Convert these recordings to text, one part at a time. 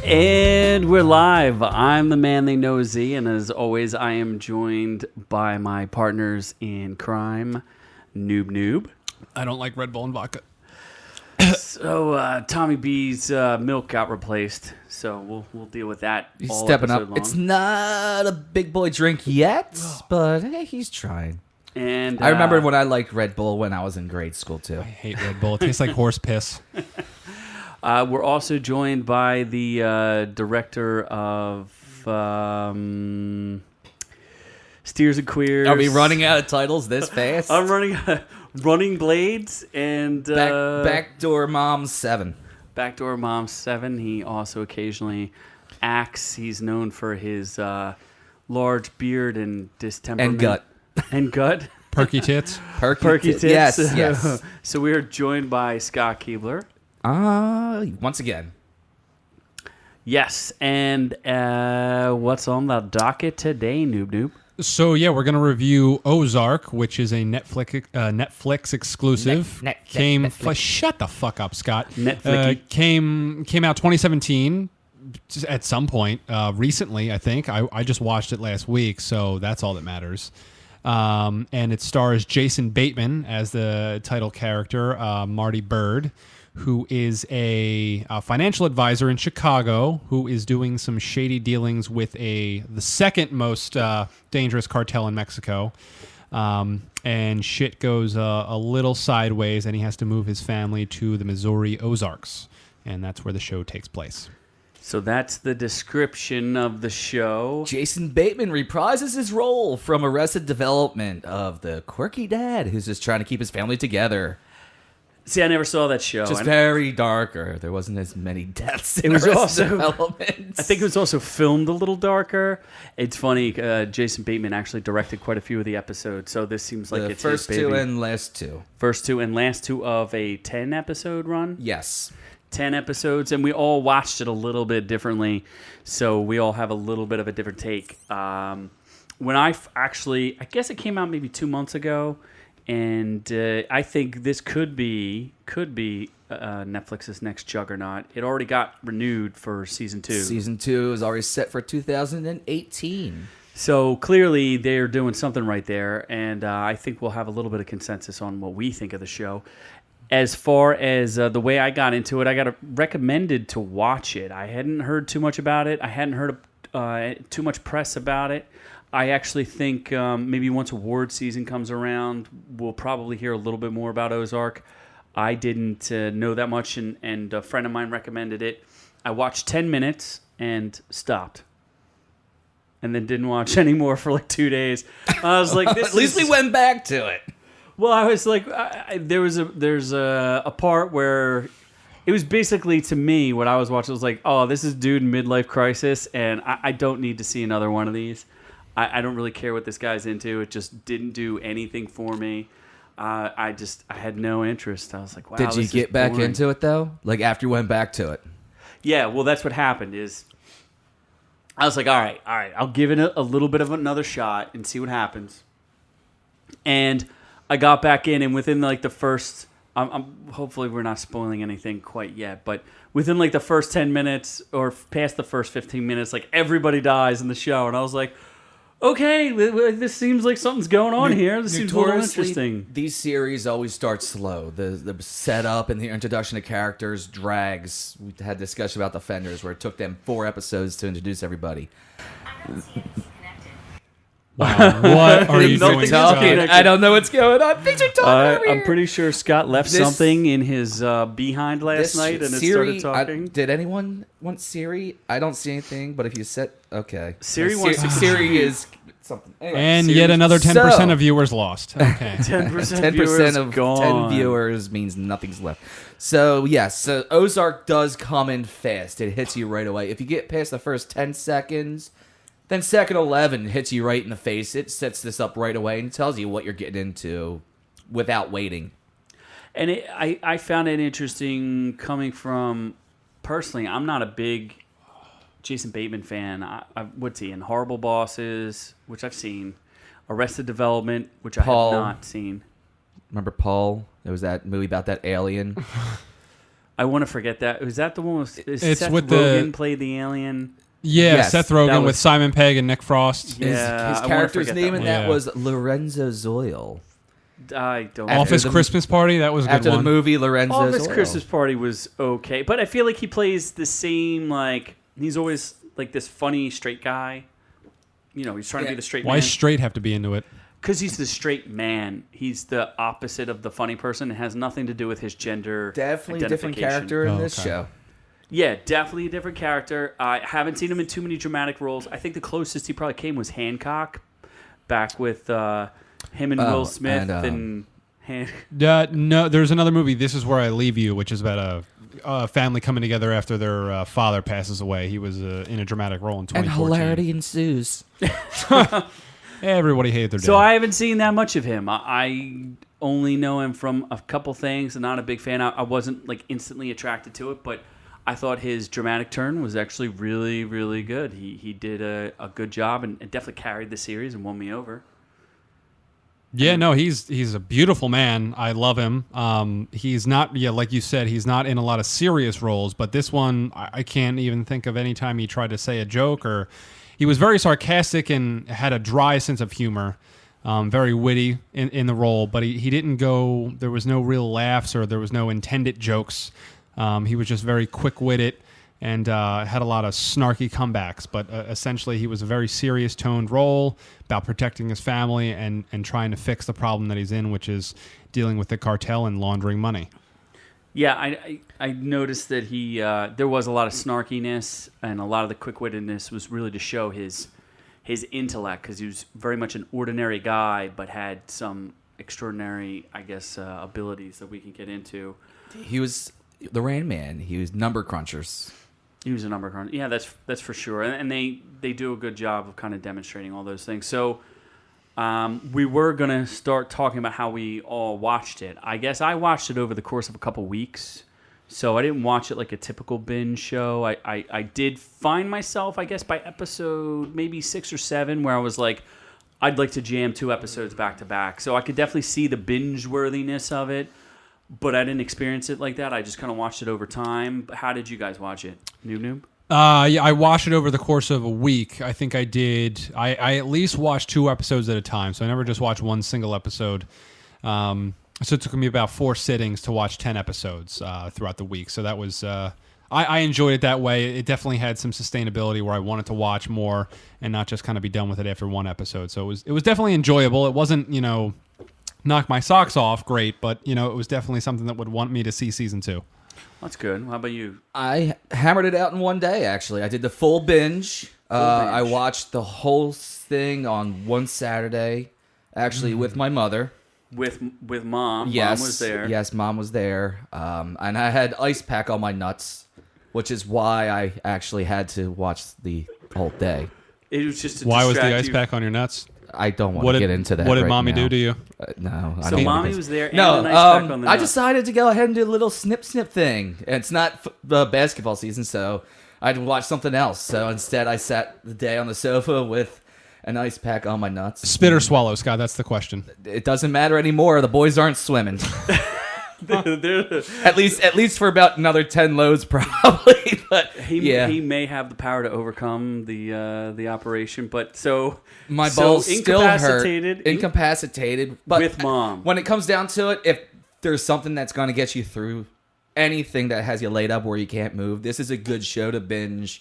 And we're live. I'm the man they know Z, and as always, I am joined by my partners in crime, Noob-Noob. I don't like Red Bull and vodka. So Tommy B's milk got replaced, so we'll deal with that. He's all stepping up. episode long. It's not a big boy drink yet, but hey, he's trying. And I remember when I liked Red Bull when I was in grade school too. I hate Red Bull. It tastes like horse piss. we're also joined by the director of Steers and Queers. Are we running out of titles this fast? I'm running Blades and Backdoor Mom 7. Backdoor Mom 7. He also occasionally acts. He's known for his large beard and distemperament. And gut. And gut. Perky tits. Perky tits. Yes. So we are joined by Scott Keebler. Once again. Yes. And what's on the docket today, Noob-Noob? So, yeah, we're going to review Ozark, which is a Netflix exclusive. Netflix. Shut the fuck up, Scott. Netflix. Came out 2017 at some point. Recently, I think. I just watched it last week, so that's all that matters. And it stars Jason Bateman as the title character, Marty Bird, who is a financial advisor in Chicago who is doing some shady dealings with the second most dangerous cartel in Mexico. And shit goes a little sideways, and he has to move his family to the Missouri Ozarks. And that's where the show takes place. So that's the description of the show. Jason Bateman reprises his role from Arrested Development of the quirky dad who's just trying to keep his family together. See, I never saw that show. Just very darker. There wasn't as many deaths in It was Arrested also- Development. I think it was also filmed a little darker. It's funny, Jason Bateman actually directed quite a few of the episodes, so this seems like the it's first his baby. two and last two. First two and last two of a 10-episode run. Yes. 10 episodes, and we all watched it a little bit differently, so we all have a little bit of a different take. When I guess it came out maybe 2 months ago, and I think this could be Netflix's next juggernaut. It already got renewed for season 2. Season 2 is already set for 2018. So clearly they're doing something right there, and I think we'll have a little bit of consensus on what we think of the show. As far as the way I got into it, I got recommended to watch it. I hadn't heard too much about it. I hadn't heard too much press about it. I actually think maybe once award season comes around, we'll probably hear a little bit more about Ozark. I didn't know that much, and a friend of mine recommended it. I watched 10 minutes and stopped. And then didn't watch any more for like 2 days. I was like, At least we went back to it. Well, I was like, there's a part where it was basically, to me, what I was watching was like, oh, this is dude in midlife crisis, and I don't need to see another one of these. I don't really care what this guy's into. It just didn't do anything for me. I had no interest. I was like, wow. Did you get back into it though? Like after you went back to it? Yeah. Well, that's what happened. Is I was like, all right, I'll give it a little bit of another shot and see what happens. And I got back in, and within like the first, hopefully we're not spoiling anything quite yet, but within like the first 10 minutes or past the first 15 minutes, like everybody dies in the show, and I was like, okay, this seems like something's going on here. This seems a little interesting. These series always start slow. The setup and the introduction of characters drags. We had a discussion about The Fenders where it took them 4 episodes to introduce everybody. Wow, what are you doing, Scott? I don't know what's going on. Things are talking. I'm pretty sure Scott left something in his behind last night, and Siri, it started talking. did anyone want Siri? I don't see anything, but if you said okay, Siri wants to Siri is something. Anyway, And Siri, yet another 10% so, of viewers lost. Okay. 10% of gone. 10 viewers means nothing's left. So yes, so Ozark does come in fast. It hits you right away. If you get past the first 10 seconds. Then second 11 hits you right in the face. It sets this up right away and tells you what you're getting into without waiting. And I found it interesting coming from, personally, I'm not a big Jason Bateman fan. What's he in? Horrible Bosses, which I've seen. Arrested Development, which I have not seen. Remember Paul? There was that movie about that alien. I want to forget that. Was that the one with It's Seth with Rogen played the alien? Yeah, Yes, Seth that Rogen was- with Simon Pegg and Nick Frost. Yeah, His I wanna character's forget name that in one. that Yeah. was Lorenzo Zoil. I don't. Office the- Christmas Party, that was a good After one. the movie Lorenzo Office Zoil. Christmas Party was okay, but I feel like he plays the same. Like he's always like this funny straight guy. You know, he's trying to be the straight Why man. straight have to be into it? Because he's the straight man. He's the opposite of the funny person. It has nothing to do with his gender. Definitely a different identification. character in Oh, this okay. show. Yeah, definitely a different character. I haven't seen him in too many dramatic roles. I think the closest he probably came was Hancock, back with him and Will Smith and, No, there's another movie, This Is Where I Leave You, which is about a family coming together after their father passes away. He was in a dramatic role in And 2014. hilarity ensues. Everybody hated their dad. So I haven't seen that much of him. I only know him from a couple things. I'm not a big fan. I wasn't like instantly attracted to it, but I thought his dramatic turn was actually really, really good. He did a good job and definitely carried the series and won me over. Yeah, no, he's a beautiful man. I love him. He's not, like you said, he's not in a lot of serious roles, but this one, I can't even think of any time he tried to say a joke, or he was very sarcastic and had a dry sense of humor, very witty in the role, but he didn't go, there was no real laughs or there was no intended jokes. He was just very quick-witted and had a lot of snarky comebacks, but essentially he was a very serious toned role about protecting his family and trying to fix the problem that he's in, which is dealing with the cartel and laundering money. Yeah, I noticed that he there was a lot of snarkiness, and a lot of the quick-wittedness was really to show his intellect, because he was very much an ordinary guy, but had some extraordinary, I guess, abilities that we can get into. He was the Rain Man. He was number crunchers. He was a number cruncher. Yeah, that's for sure. And they do a good job of kind of demonstrating all those things. So we were going to start talking about how we all watched it. I guess I watched it over the course of a couple weeks. So I didn't watch it like a typical binge show. I did find myself, I guess, by episode maybe 6 or 7, where I was like, I'd like to jam 2 episodes back to back. So I could definitely see the binge-worthiness of it. But I didn't experience it like that. I just kind of watched it over time. How did you guys watch it? Noob-Noob? Yeah, I watched it over the course of a week. I think I did. I at least watched 2 episodes at a time, so I never just watched one single episode. So it took me about 4 sittings to watch 10 episodes throughout the week. So that was I enjoyed it that way. It definitely had some sustainability where I wanted to watch more and not just kind of be done with it after one episode. So it was definitely enjoyable. It wasn't, knock my socks off great, but it was definitely something that would want me to see season 2. That's good. How about you? I hammered it out in one day, actually. I did the full binge. I binge. watched the whole thing on one Saturday, actually, with my mother. With mom. Yes. Mom was there. Yes, Mom was there. And I had ice pack on my nuts, which is why I actually had to watch the whole day. It was just to Why was the distract ice you. pack on your nuts? I don't want What to did get into that. What did right mommy now. do to you? No. I So don't mommy think- was there and No, an ice pack on the I nuts. decided to go ahead and do a little snip thing. It's not basketball season, so I'd watch something else. So instead, I sat the day on the sofa with an ice pack on my nuts. Spit or swallow, Scott? That's the question. It doesn't matter anymore. The boys aren't swimming. They're- at least for about another 10 loads, probably. But he may have the power to overcome the operation, but my so balls still hurt. incapacitated Incapacitated. But with mom. when it comes down to it, if there's something that's going to get you through anything that has you laid up where you can't move, this is a good show to binge.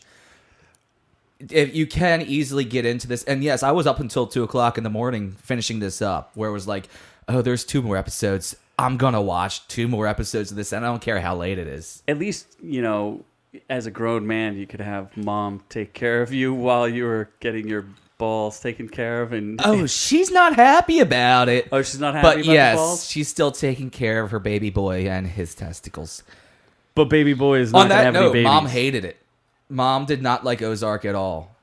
If you can easily get into this, and yes, I was up until 2:00 in the morning finishing this up, where it was like, oh, there's 2 more episodes. I'm gonna watch 2 more episodes of this, and I don't care how late it is. At least as a grown man, you could have mom take care of you while you were getting your balls taken care of. And Oh, she's not happy about it. oh, she's not happy But about yes, the balls. she's still taking care of her baby boy and his testicles. But baby boy is not On gonna that have any note, babies. Mom hated it. Mom did not like Ozark at all.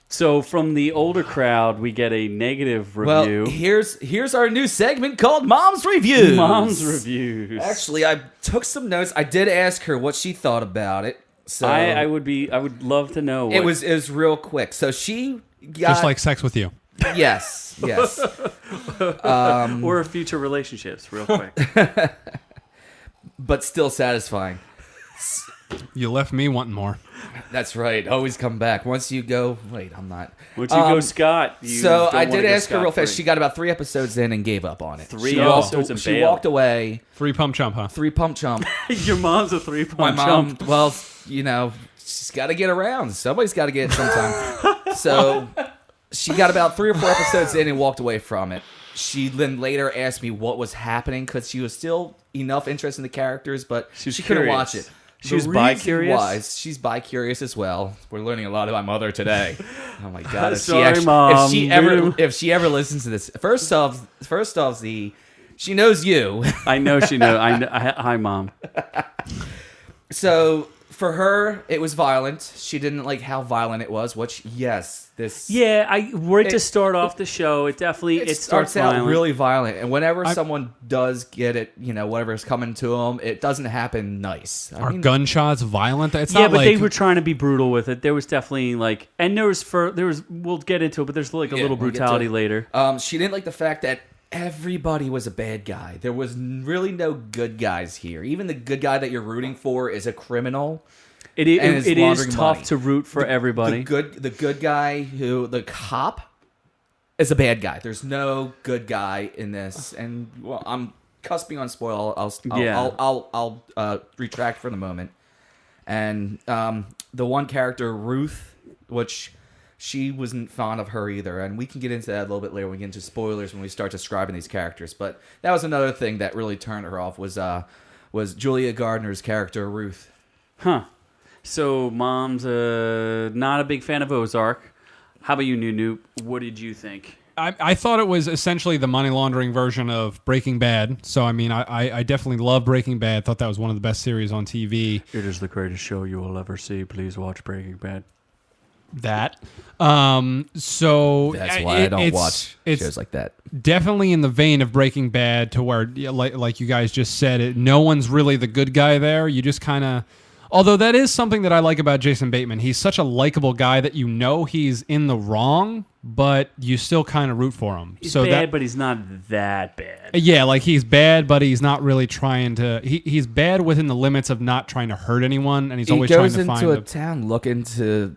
So from the older crowd, we get a negative review. Well, here's our new segment called Mom's Reviews. Mom's reviews. Actually, I took some notes. I did ask her what she thought about it. So I would love to know. it was real quick. So she got Just like sex with you. yes. or future relationships, real quick. but still satisfying. You left me wanting more. That's right. Always come back. Once you go, wait, I'm not. Once you go Scott, you so don't I wanna did go ask her real scot-free. fast. She got about 3 episodes in and gave up on it. Three She episodes and She bailed. walked away. 3 pump chump, huh? 3 pump chump. Your mom's a 3-pump My mom, jump. well, she's got to get around. Somebody's got to get it sometime. So she got about 3 or 4 episodes in and walked away from it. She then later asked me what was happening because she was still enough interested in the characters, but she couldn't curious. watch it. She The was reason bi-curious? was she's bi-curious as well. We're learning a lot about my mother today. Oh my god! If Sorry, Mom. if she ever listens to this, first off, she knows you. I know she knows. Hi, Mom. So for her, it was violent. She didn't like how violent it was. Which this Yeah, to start off the show. It definitely it starts starts out violent. really violent, and whenever someone does get it, whatever's coming to them, it doesn't happen nice. Are gunshots violent? It's Yeah, not but like they were trying to be brutal with it. There was definitely and there was we'll get into it, but there's like a little we'll get to brutality it. later. She didn't like the fact that everybody was a bad guy. There was really no good guys here. Even the good guy that you're rooting for is a criminal. It and is is laundering tough money. to root for everybody. The good guy the cop is a bad guy. There's no good guy in this, and well, I'm cusping on spoil. I'll retract for the moment. And the one character Ruth, which she wasn't fond of her either, and we can get into that a little bit later when we get into spoilers when we start describing these characters. But that was another thing that really turned her off was Julia Gardner's character Ruth. Huh. So Mom's not a big fan of Ozark. How about you, Noob-Noob? What did you think? I thought it was essentially the money laundering version of Breaking Bad. So, I mean, I definitely love Breaking Bad. Thought that was one of the best series on TV. It is the greatest show you will ever see. Please watch Breaking Bad. That. So That's why I don't watch shows like that. Definitely in the vein of Breaking Bad, to where, like you guys just said, no one's really the good guy there. You just kind of... Although that is something that I like about Jason Bateman. He's such a likable guy that he's in the wrong, but you still kind of root for him. He's bad, but he's not that bad. Yeah, like he's bad, but he's not really trying to... He's bad within the limits of not trying to hurt anyone, and he's always trying to find... He goes into a town looking to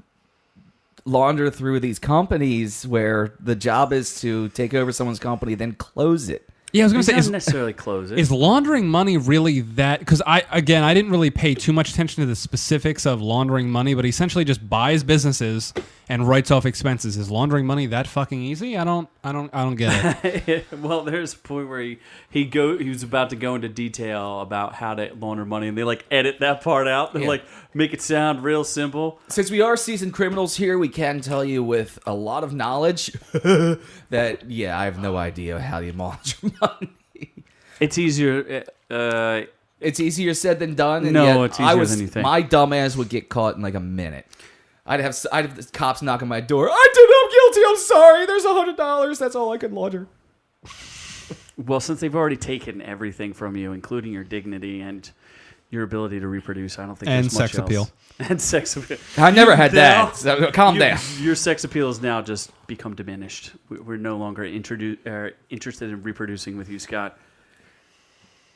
launder through these companies where the job is to take over someone's company, then close it. Yeah, I was going to say, doesn't necessarily close it. Is laundering money really that? Because I didn't really pay too much attention to the specifics of laundering money, but he essentially just buys businesses and writes off expenses. Is laundering money that fucking easy? I don't get it. Well, there's a point where he was about to go into detail about how to launder money, and they edit that part out and make it sound real simple. Since we are seasoned criminals here, we can tell you with a lot of knowledge that I have no idea how you launder money. It's easier. It's easier said than done. And No, yet it's easier than you think. My dumbass would get caught in a minute. I'd have the cops knock on my door. I'm guilty. I'm sorry. There's $100. That's all I could launder. Well, since they've already taken everything from you, including your dignity and your ability to reproduce, I don't think And there's much sex else. appeal. And sex appeal. I never had Now, that. So calm down. Your sex appeal has now just become diminished. We're no longer interested in reproducing with you, Scott.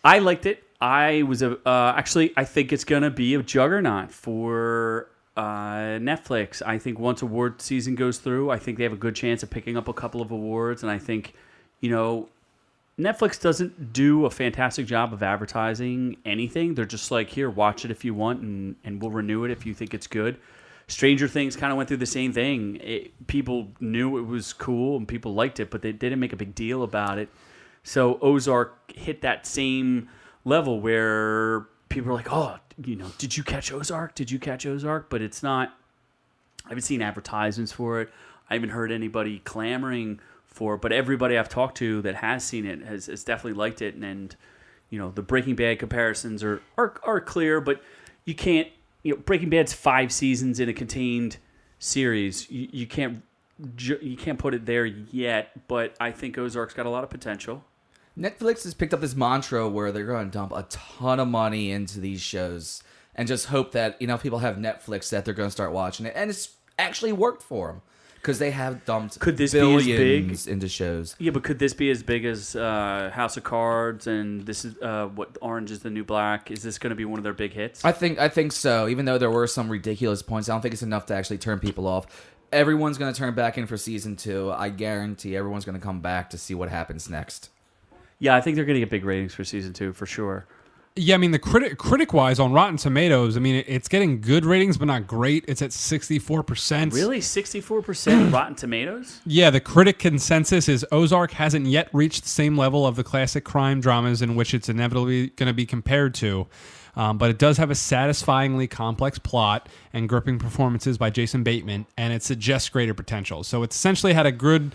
I liked it. I was actually, I think it's going to be a juggernaut for Netflix. I think once award season goes through, I think they have a good chance of picking up a couple of awards. And I think, Netflix doesn't do a fantastic job of advertising anything. They're just here, watch it if you want, and we'll renew it if you think it's good. Stranger Things kind of went through the same thing. People knew it was cool and people liked it, but they didn't make a big deal about it. So Ozark hit that same level where people are like, oh, did you catch Ozark? Did you catch Ozark? But it's not, I haven't seen advertisements for it. I haven't heard anybody clamoring for it, but everybody I've talked to that has seen it has definitely liked it. And the Breaking Bad comparisons are clear, but you can't, Breaking Bad's 5 seasons in a contained series. You can't put it there yet, but I think Ozark's got a lot of potential. Netflix has picked up this mantra where they're going to dump a ton of money into these shows and just hope that people have Netflix that they're going to start watching it, and it's actually worked for them. because they have dumped Could this be as billions big? into shows. Yeah, but could this be as big as House of Cards and this is what Orange is the New Black? Is this going to be one of their big hits? I think so. Even though there were some ridiculous points, I don't think it's enough to actually turn people off. Everyone's going to turn back in for season 2. I guarantee everyone's going to come back to see what happens next. Yeah, I think they're going to get big ratings for season 2 for sure. Yeah, I mean, the critic-wise on Rotten Tomatoes, I mean, it's getting good ratings, but not great. It's at 64%. Really? 64% Rotten Tomatoes? Yeah, the critic consensus is Ozark hasn't yet reached the same level of the classic crime dramas in which it's inevitably going to be compared to. But it does have a satisfyingly complex plot and gripping performances by Jason Bateman, and it suggests greater potential. So it's essentially had a good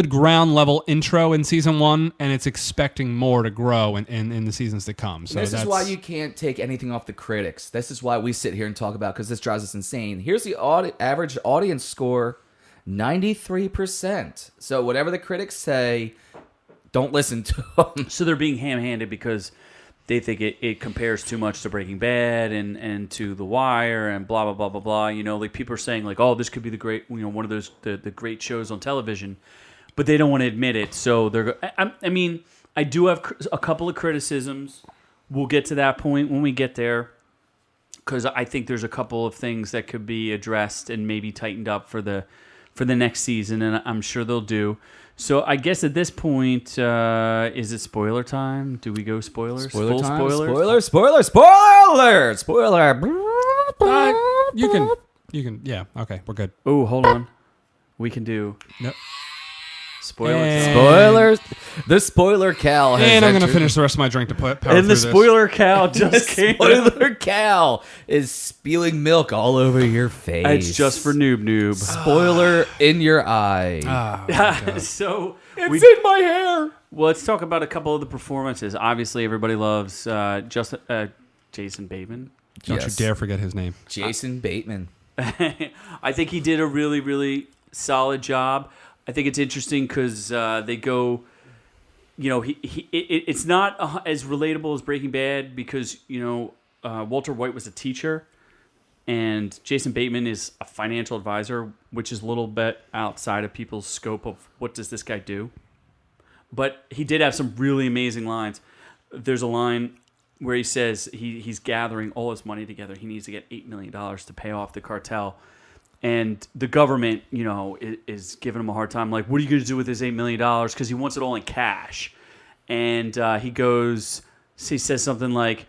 ground level intro in season 1, and it's expecting more to grow in the seasons to come. So this is why you can't take anything off the critics. This is why we sit here and talk about, because this drives us insane. Here's the average audience score, 93%. So whatever the critics say, don't listen to them. So they're being ham-handed because they think it compares too much to Breaking Bad and to The Wire and blah, blah, blah, blah, blah. You know, like people are saying like, oh, this could be the great, you know, one of those, the great shows on television, but they don't want to admit it. So I mean, I do have a couple of criticisms. We'll get to that point when we get there, because I think there's a couple of things that could be addressed and maybe tightened up for the next season, and I'm sure they'll do. So I guess at this point, is it spoiler time? Do we go spoilers? Spoiler Full time? spoilers? Spoiler! You can, yeah, okay, we're good. Oh, hold on. We can do Nope. spoiler And- time. Spoilers. The spoiler Cal has And I'm going to entered- finish the rest of my drink to power And through the this. spoiler cow just came. Spoiler Cal is spilling milk all over your face. It's just for Noob-Noob. Spoiler in your eye. So it's in my hair. well, let's talk about a couple of the performances. Obviously, everybody loves Jason Bateman. Don't Yes. you dare forget his name. Jason Bateman. I think he did a really, really solid job. I think it's interesting because they go, you know, it's not as relatable as Breaking Bad because, you know, Walter White was a teacher and Jason Bateman is a financial advisor, which is a little bit outside of people's scope of what does this guy do. But he did have some really amazing lines. There's a line where he says he's gathering all his money together. He needs to get $8 million to pay off the cartel. And the government, you know, is giving him a hard time. Like, what are you going to do with this $8 million? Because he wants it all in cash. And he says something like,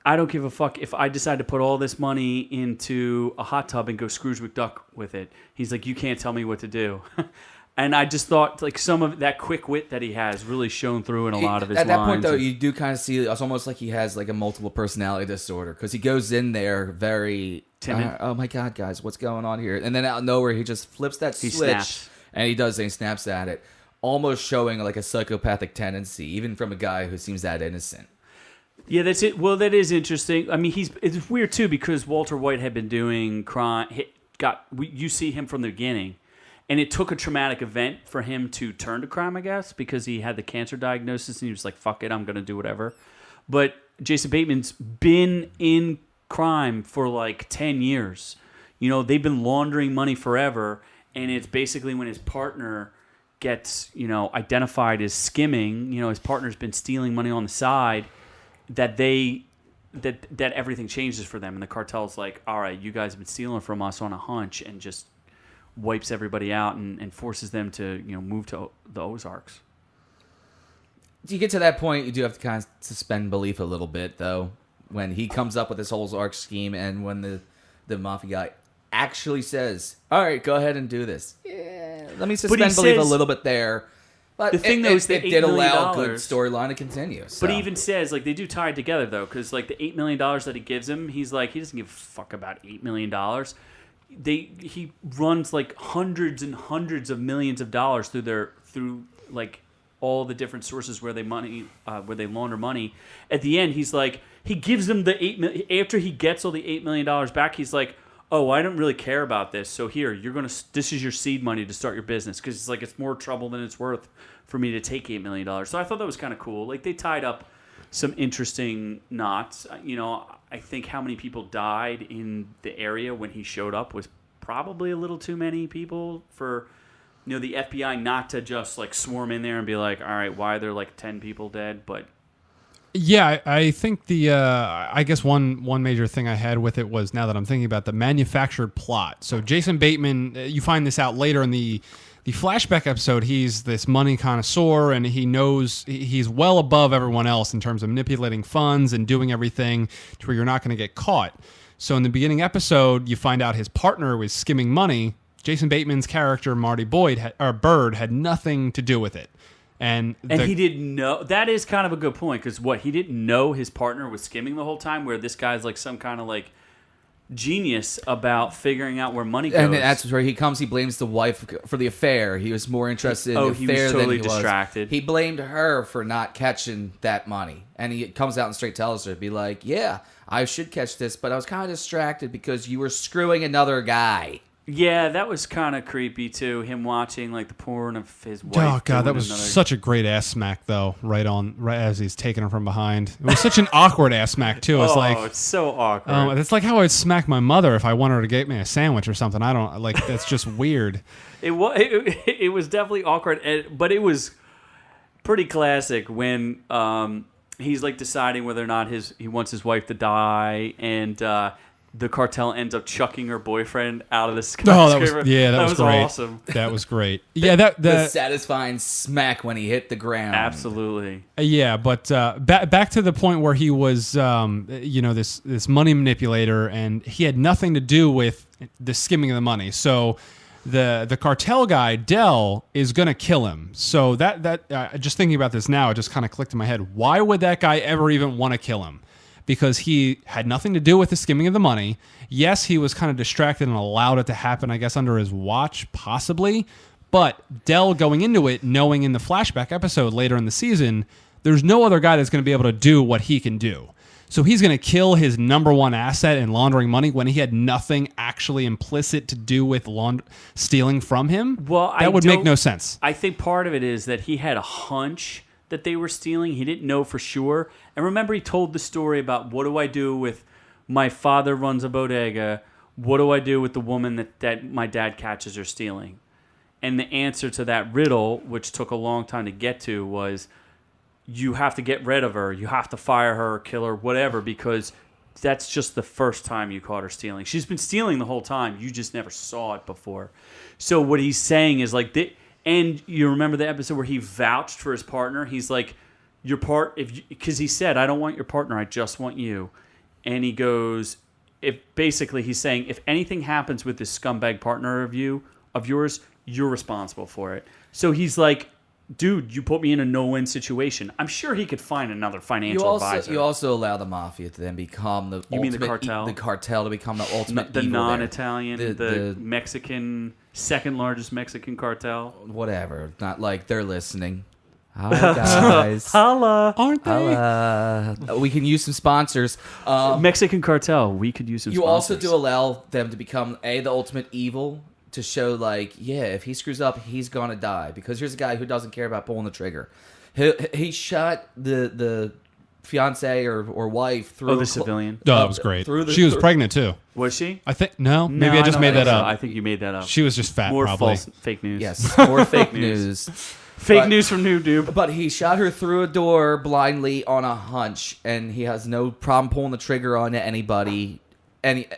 I don't give a fuck if I decide to put all this money into a hot tub and go Scrooge McDuck with it. He's like, you can't tell me what to do. And I just thought, like, some of that quick wit that he has really shown through in a lot of his lines. At that point, though, you do kind of see it's almost like he has like a multiple personality disorder because he goes in there very timid. Oh my god, guys, what's going on here? And then out of nowhere, he just flips that switch snaps. and he snaps at it, almost showing like a psychopathic tendency, even from a guy who seems that innocent. Yeah, that's it. Well, that is interesting. I mean, it's weird too because Walter White had been doing crime. You see him from the beginning. And it took a traumatic event for him to turn to crime, I guess, because he had the cancer diagnosis and he was like, fuck it, I'm going to do whatever. But Jason Bateman's been in crime for like 10 years. You know, they've been laundering money forever. And it's basically when his partner gets, you know, identified as skimming, you know, his partner's been stealing money on the side, that everything changes for them. And the cartel's like, all right, you guys have been stealing from us on a hunch, and just wipes everybody out and forces them to, you know, move to the Ozarks. You get to that point, you do have to kind of suspend belief a little bit, though, when he comes up with this whole Ozark scheme and when the mafia guy actually says, all right, go ahead and do this. Yeah, let me suspend belief a little bit there. But the thing, though, is that it did $8 million, allow a good storyline to continue. So. But he even says, like, they do tie it together, though, because, like, the $8 million that he gives him, he's like, he doesn't give a fuck about $8 million. He runs like hundreds and hundreds of millions of dollars through like all the different sources where they launder money. At the end, he's like, he gives them the $8 million after he gets all the $8 million back. He's like, oh, I don't really care about this. So here, this is your seed money to start your business, because it's like it's more trouble than it's worth for me to take $8 million. So I thought that was kind of cool. Like, they tied up some interesting knots. You know, I think how many people died in the area when he showed up was probably a little too many people for the FBI not to just like swarm in there and be like, all right, why are there like 10 people dead? But yeah, I think I guess one major thing I had with it was, now that I'm thinking about the manufactured plot. So Jason Bateman, you find this out later in the flashback episode. He's this money connoisseur, and he knows he's well above everyone else in terms of manipulating funds and doing everything to where you're not going to get caught. So in the beginning episode, you find out his partner was skimming money. Jason Bateman's character, Marty Bird, had nothing to do with it. And he didn't know. That is kind of a good point, because he didn't know his partner was skimming the whole time, where this guy's like some kind of like genius about figuring out where money goes. And that's where he comes. He blames the wife for the affair. He was more interested in the affair he was totally than he distracted. was. He blamed her for not catching that money. And he comes out and straight tells her, be like, yeah, I should catch this, but I was kind of distracted because you were screwing another guy. Yeah, that was kind of creepy too. Him watching like the porn of his wife. Oh god, that was such a great ass smack though. Right as he's taking her from behind. It was such an awkward ass smack too. It's it's so awkward. It's like how I'd smack my mother if I wanted her to get me a sandwich or something. I don't like. That's just weird. It was definitely awkward, but it was pretty classic when he's like deciding whether or not he wants his wife to die, and the cartel ends up chucking her boyfriend out of the skyscraper. That was great. Awesome. That was great. Yeah, the satisfying smack when he hit the ground. Absolutely. Yeah, but back to the point where he was, this money manipulator, and he had nothing to do with the skimming of the money. So the cartel guy Dell is gonna kill him. So that just thinking about this now, it just kind of clicked in my head. Why would that guy ever even want to kill him? Because he had nothing to do with the skimming of the money. Yes, he was kind of distracted and allowed it to happen, I guess, under his watch, possibly. But Dell going into it, knowing in the flashback episode later in the season, there's no other guy that's going to be able to do what he can do. So he's going to kill his number one asset in laundering money when he had nothing actually implicit to do with stealing from him? Well, that would make no sense. I think part of it is that he had a hunch that they were stealing. He didn't know for sure. And remember, he told the story about, what do I do with my father runs a bodega? What do I do with the woman that my dad catches her stealing? And the answer to that riddle, which took a long time to get to, was you have to get rid of her. You have to fire her, kill her, whatever, because that's just the first time you caught her stealing. She's been stealing the whole time. You just never saw it before. So what he's saying is like... And you remember the episode where he vouched for his partner? He's like, because he said, I don't want your partner, I just want you. And he goes, basically he's saying, if anything happens with this scumbag partner of yours, you're responsible for it. So he's like, dude, you put me in a no-win situation. I'm sure he could find another financial advisor. You also allow the mafia to then become the You mean the cartel? The cartel to become the ultimate the evil non-Italian, the Mexican, second largest Mexican cartel. Whatever. Not like they're listening. Hi, guys. Holla. Aren't they? Holla. We can use some sponsors. Mexican cartel. We could use some sponsors. You also do allow them to become, the ultimate evil, to show like, yeah, if he screws up, he's gonna die. Because here's a guy who doesn't care about pulling the trigger. He shot the fiance or wife through the civilian. Oh, that was great. She was pregnant too. Was she? I think maybe I just made that up. I think you made that up. She was just fat. More probably. false, fake news. Yes, more fake news. Fake news from Noob-Noob. But he shot her through a door blindly on a hunch, and he has no problem pulling the trigger on anybody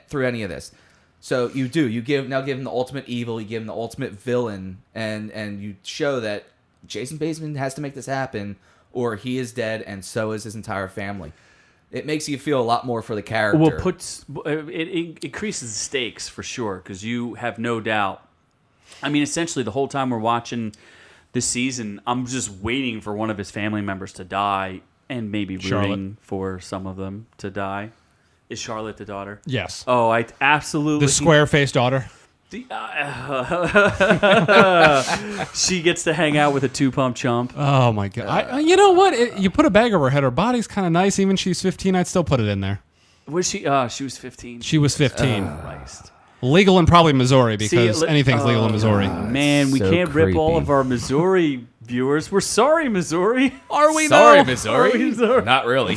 through any of this. So you give him the ultimate evil, you give him the ultimate villain, and you show that Jason Bateman has to make this happen, or he is dead, and so is his entire family. It makes you feel a lot more for the character. Well, it increases the stakes for sure, because you have no doubt. I mean, essentially, the whole time we're watching this season, I'm just waiting for one of his family members to die, and maybe rooting for some of them to die. Is Charlotte the daughter? Yes. Oh, I absolutely. The square-faced daughter. She gets to hang out with a two-pump chump. Oh my god! You know what? You put a bag over her head. Her body's kind of nice. Even she's 15, I'd still put it in there. Was she? She was 15. She was 15. Christ. Legal in probably Missouri, because anything's legal in Missouri. Man, we can't rip all of our Missouri viewers. We're sorry, Missouri. Are we Sorry, though? Missouri. Are we, Missouri? Not really.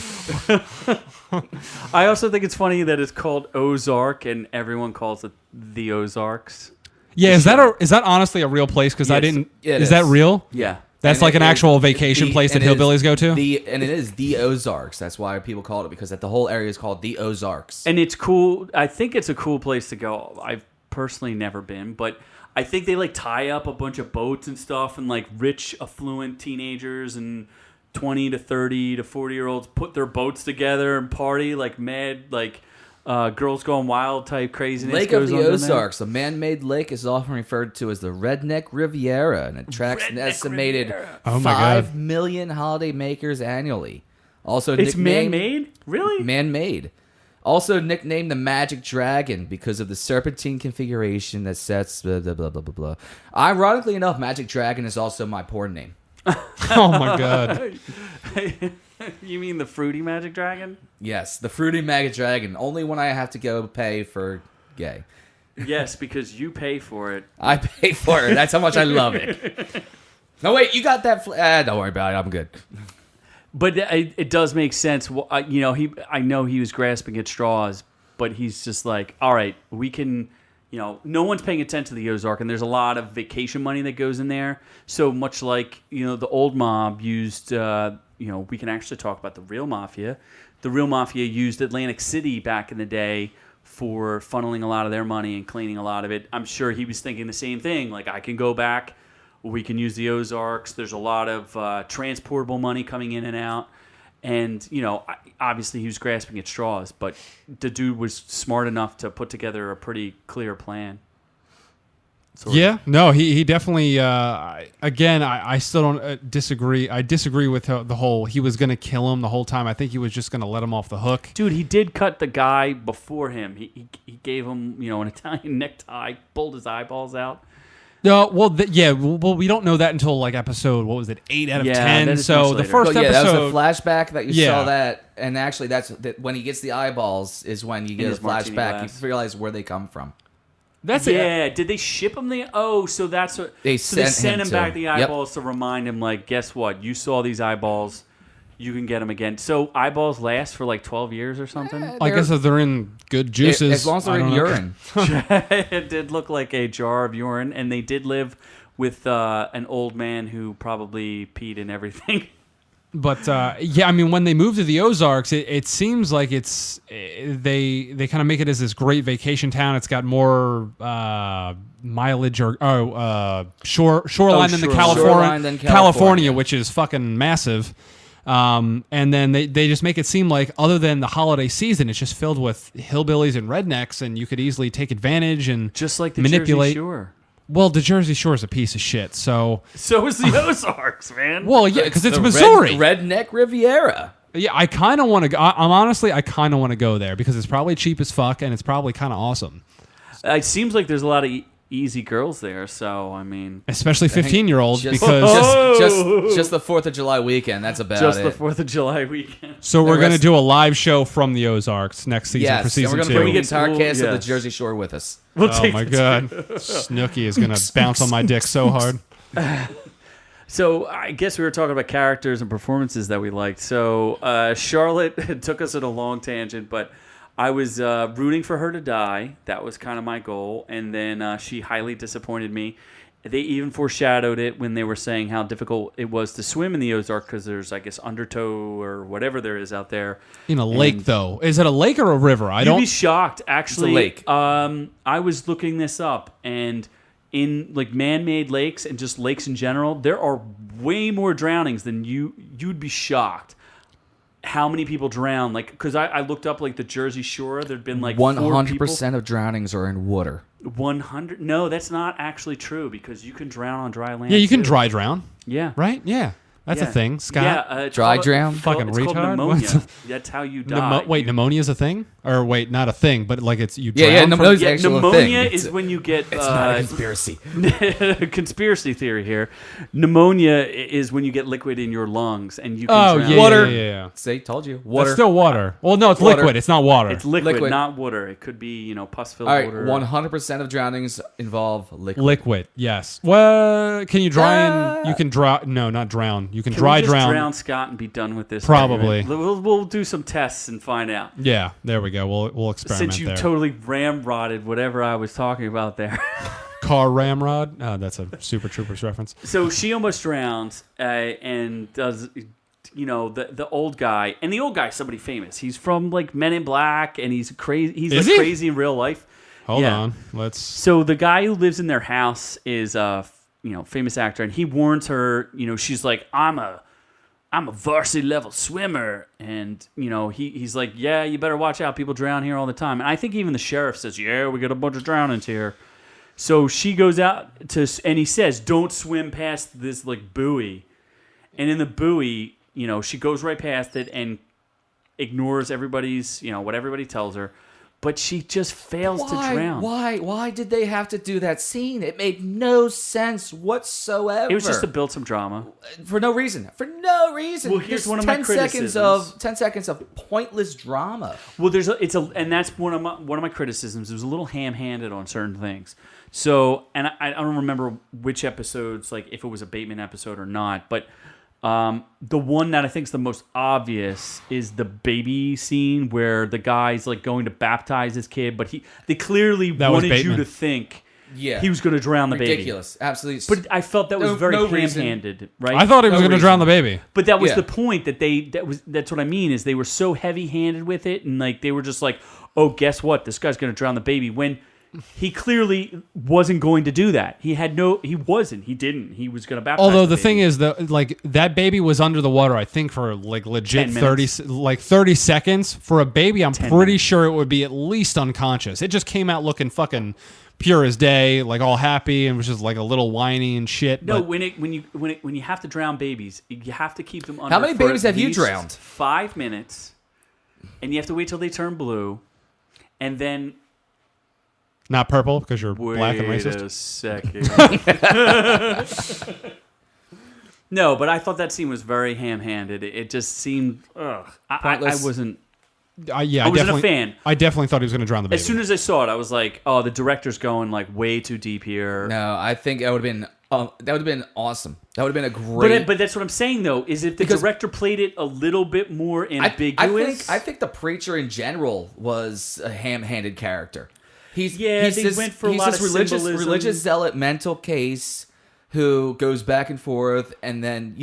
I also think it's funny that it's called Ozark and everyone calls it the Ozarks. Yeah, is that honestly a real place? Because I Yes, didn't. it Is that is. real? Yeah. That's And like an it- actual it- vacation the- place that and it is hillbillies go to. And it is the Ozarks. That's why people call it, because the whole area is called the Ozarks. And it's cool. I think it's a cool place to go. I've personally never been, but I think they like tie up a bunch of boats and stuff, and like rich, affluent teenagers and 20 to 30 to 40-year-olds put their boats together and party like mad, like girls going wild type craziness. Lake of goes the on down there. Ozarks, a man-made lake, is often referred to as the Redneck Riviera and attracts an Redneck estimated Riviera. Oh my 5 God. million holiday makers annually. Also It's nicknamed man-made? Really? Man-made. Also nicknamed the Magic Dragon because of the serpentine configuration that sets blah, blah, blah, blah, blah, blah. Ironically enough, Magic Dragon is also my porn name. Oh my God. You mean the fruity magic dragon? Yes, the Fruity Magic Dragon. Only when I have to go pay for gay. Yes, because you pay for it. I pay for it. That's how much I love it. No, wait, you got that. Don't worry about it. I'm good. But it does make sense. You know, I know he was grasping at straws, but he's just like, all right, we can. You know, no one's paying attention to the Ozark, and there's a lot of vacation money that goes in there. So much like, you know, the old mob used. You know, we can actually talk about the real mafia. The real mafia used Atlantic City back in the day for funneling a lot of their money and cleaning a lot of it. I'm sure he was thinking the same thing. Like, I can go back. We can use the Ozarks. There's a lot of transportable money coming in and out. And, you know, obviously he was grasping at straws, but the dude was smart enough to put together a pretty clear plan. Sort of. Yeah, no, he definitely. Again, I still don't disagree. I disagree with the whole. He was going to kill him the whole time. I think he was just going to let him off the hook. Dude, he did cut the guy before him. He gave him, you know, an Italian necktie, pulled his eyeballs out. No, well, yeah, well, we don't know that until like episode. What was it? 8 out of Yeah, 10. that is So much the later. first Well, yeah, that episode. was the flashback that you Yeah. saw that, and actually, that's when he gets the eyeballs is when you get his a martini flashback. glass. You realize where they come from. That's it. Yeah, did they ship him the? Oh, so that's what They so they sent sent him him to- back the Yep. eyeballs to remind him, like, guess what? You saw these eyeballs. You can get them again. So eyeballs last for like 12 years or something. I guess if they're in good juices, As long as they're I in don't know. urine. It did look like a jar of urine, and they did live with an old man who probably peed in everything. But yeah, I mean, when they moved to the Ozarks, it seems like they kind of make it as this great vacation town. It's got more mileage or shoreline than the Shoreline than California. which is fucking massive. And then they just make it seem like, other than the holiday season, it's just filled with hillbillies and rednecks, and you could easily take advantage and Just like the manipulate. Jersey Shore. Well, the Jersey Shore is a piece of shit. So, So is the Ozarks, man. well, yeah, because it's the Missouri. Redneck Riviera. Yeah, I kind of want to go. I'm honestly, I kind of want to go there because it's probably cheap as fuck and it's probably kind of awesome. It seems like there's a lot of easy girls there. So, I mean, Especially 15-year-olds Just, because. just the 4th of July weekend. That's about just it. the 4th of July weekend. So we're the going to rest- do a live show from the Ozarks next season for Yes, and season we're 2. going to bring the get entire to- cast of the yes. Jersey Shore with us. We'll Oh take my the- god, Snooky is going to bounce on my dick so hard. So I guess we were talking about characters and performances that we liked. So Charlotte took us at a long tangent, but I was rooting for her to die. That was kind of my goal. And then she highly disappointed me. They even foreshadowed it when they were saying how difficult it was to swim in the Ozark because there's, I guess, undertow or whatever there is out there. In a lake, though, is it a lake or a river? I You'd don't. be shocked. Actually, lake. I was looking this up, and in like man-made lakes and just lakes in general, there are way more drownings than you'd be shocked. How many people drown? Like, because I looked up like the Jersey Shore. There'd been like 100% of drownings are in water. 100. No, that's not actually true because you can drown on dry land. Yeah, you can too. dry drown, Yeah, right? Yeah, That's a thing, Scott. Yeah, it's Dry called- drown? Fucking it's called retard? pneumonia. What? That's how you die. Wait, pneumonia is a thing? Or wait, not a thing, but like it's you Yeah, drown yeah, from- pneumonia's actually a thing. pneumonia It's is when you get. It's not a conspiracy. Conspiracy theory here. Pneumonia is when you get liquid in your lungs and you can Oh, drown. yeah, Water. yeah. See, told you. That's Water. still water. Well, no, it's Water. liquid. It's not water. It's liquid, Liquid. not water. It could be, pus-filled All right, water. 100% of drownings involve liquid. Liquid, yes. Well, can you dry and you can dry? No, not drown. You can Can dry we just drown. Scott and be done with this? Probably. argument? We'll do some tests and find out. Yeah, there we go. We'll experiment Since you there. totally ramrodded whatever I was talking about there. Car ramrod. Oh, that's a Super Troopers reference. So she almost drowns and does, the old guy. And the old guy's somebody famous. He's from like Men in Black and he's crazy. He's Is like he? crazy in real life. Hold Yeah. on. Let's. So the guy who lives in their house is a famous actor, and he warns her. She's like, I'm a varsity level swimmer, and he's like, yeah, you better watch out. People drown here all the time, and I think even the sheriff says, yeah, we got a bunch of drownings here. So she goes out and he says, don't swim past this like buoy, and in the buoy, she goes right past it and ignores everybody's what everybody tells her. But she just fails to drown. Why did they have to do that scene? It made no sense whatsoever. It was just to build some drama. For no reason. Well, here's one of my 10 seconds of pointless drama. Well, and that's one of my criticisms. It was a little ham-handed on certain things. So, and I don't remember which episodes, like if it was a Bateman episode or not, but the one that I think is the most obvious is the baby scene where the guy's like going to baptize his kid, but they clearly That was wanted you Bateman. to think Yeah. he was going to drown the baby. Ridiculous. Absolutely. But I felt that was No- very no reason. ham-handed, right? I thought he was No going to reason. drown the baby. But that was Yeah. the point that's what I mean is they were so heavy-handed with it, and like they were just like, oh, guess what? This guy's going to drown the baby when he clearly wasn't going to do that. He wasn't. He didn't. He was going to baptize. Although the baby. thing is that baby was under the water, I think for like legit 10 30 minutes. like 30 seconds. For a baby, I'm 10 pretty minutes. sure it would be at least unconscious. It just came out looking fucking pure as day, like all happy and was just like a little whiny and shit. No, but when you have to drown babies, you have to keep them under. How many for babies at have you least drowned? 5 minutes, and you have to wait till they turn blue, and then not purple because you're wait black and racist. a second. No, but I thought that scene was very ham-handed. It just seemed. Ugh. I Pointless. wasn't. I I wasn't a definitely, fan. I definitely thought he was going to drown the baby. As soon as I saw it, I was like, "Oh, the director's going like way too deep here." No, I think that would have been awesome. That would have been a great. But that's what I'm saying though. Is if the Because- director played it a little bit more ambiguous? I think the preacher in general was a ham-handed character. They went for a lot this of symbolism. religious zealot mental case who goes back and forth, and then